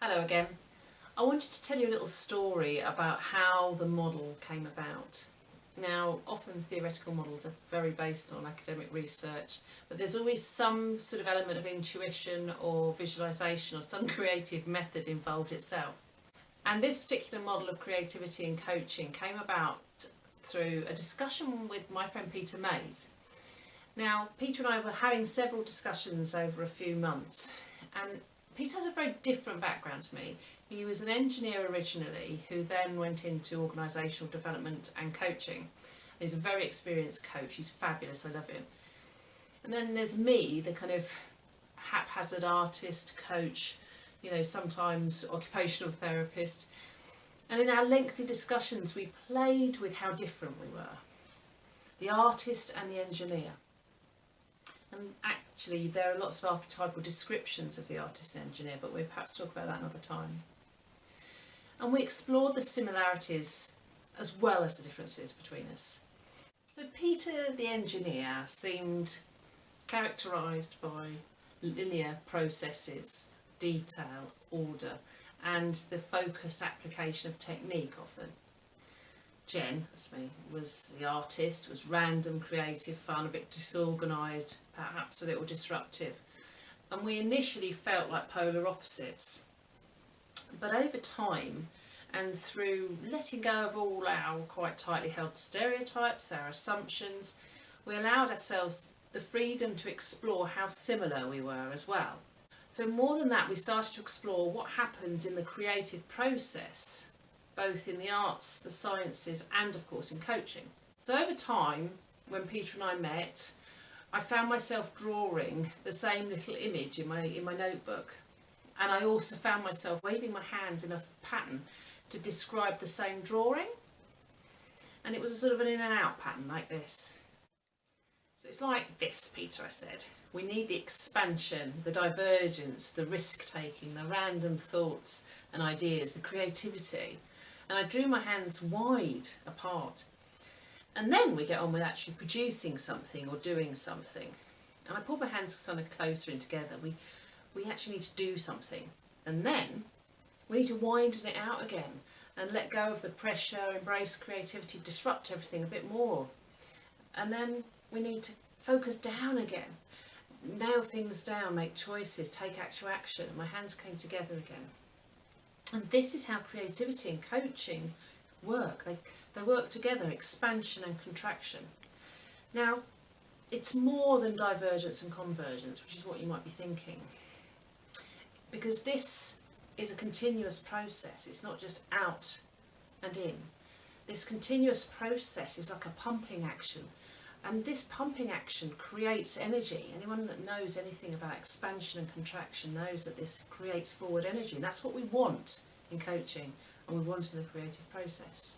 Hello again. I wanted to tell you a little story about how the model came about. Now, often theoretical models are very based on academic research, but there's always some sort of element of intuition or visualisation or some creative method involved itself. And this particular model of creativity and coaching came about through a discussion with my friend Peter Mays. Now, Peter and I were having several discussions over a few months, and Peter has a very different background to me. He was an engineer originally who then went into organisational development and coaching. He's a very experienced coach, he's fabulous, I love him. And then there's me, the kind of haphazard artist, coach, sometimes occupational therapist. And in our lengthy discussions we played with how different we were. The artist and the engineer. And actually there are lots of archetypal descriptions of the artist and engineer, but we'll perhaps talk about that another time. And we explored the similarities as well as the differences between us. So Peter the engineer seemed characterised by linear processes, detail, order, and the focused application of technique often. Jen, that's me, was the artist, was random, creative, fun, a bit disorganised, perhaps a little disruptive. And we initially felt like polar opposites. But over time, and through letting go of all our quite tightly held stereotypes, our assumptions, we allowed ourselves the freedom to explore how similar we were as well. So more than that, we started to explore what happens in the creative process, both in the arts, the sciences, and of course in coaching. So over time, when Peter and I met, I found myself drawing the same little image in my notebook. And I also found myself waving my hands in a pattern to describe the same drawing. And it was a sort of an in and out pattern like this. So it's like this, Peter, I said. We need the expansion, the divergence, the risk-taking, the random thoughts and ideas, the creativity. And I drew my hands wide apart. And then we get on with actually producing something or doing something. And I pulled my hands kind of closer in together. We actually need to do something. And then we need to widen it out again and let go of the pressure, embrace creativity, disrupt everything a bit more. And then we need to focus down again, nail things down, make choices, take actual action. And my hands came together again. And this is how creativity and coaching work. They work together, expansion and contraction. Now, it's more than divergence and convergence, which is what you might be thinking. Because this is a continuous process. It's not just out and in. This continuous process is like a pumping action. And this pumping action creates energy. Anyone that knows anything about expansion and contraction knows that this creates forward energy. And that's what we want in coaching and we want in the creative process.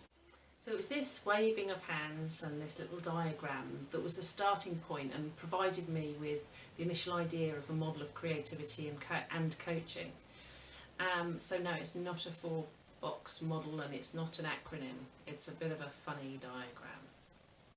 So it was this waving of hands and this little diagram that was the starting point and provided me with the initial idea of a model of creativity and coaching. So no, it's not a 4-box model and it's not an acronym. It's a bit of a funny diagram.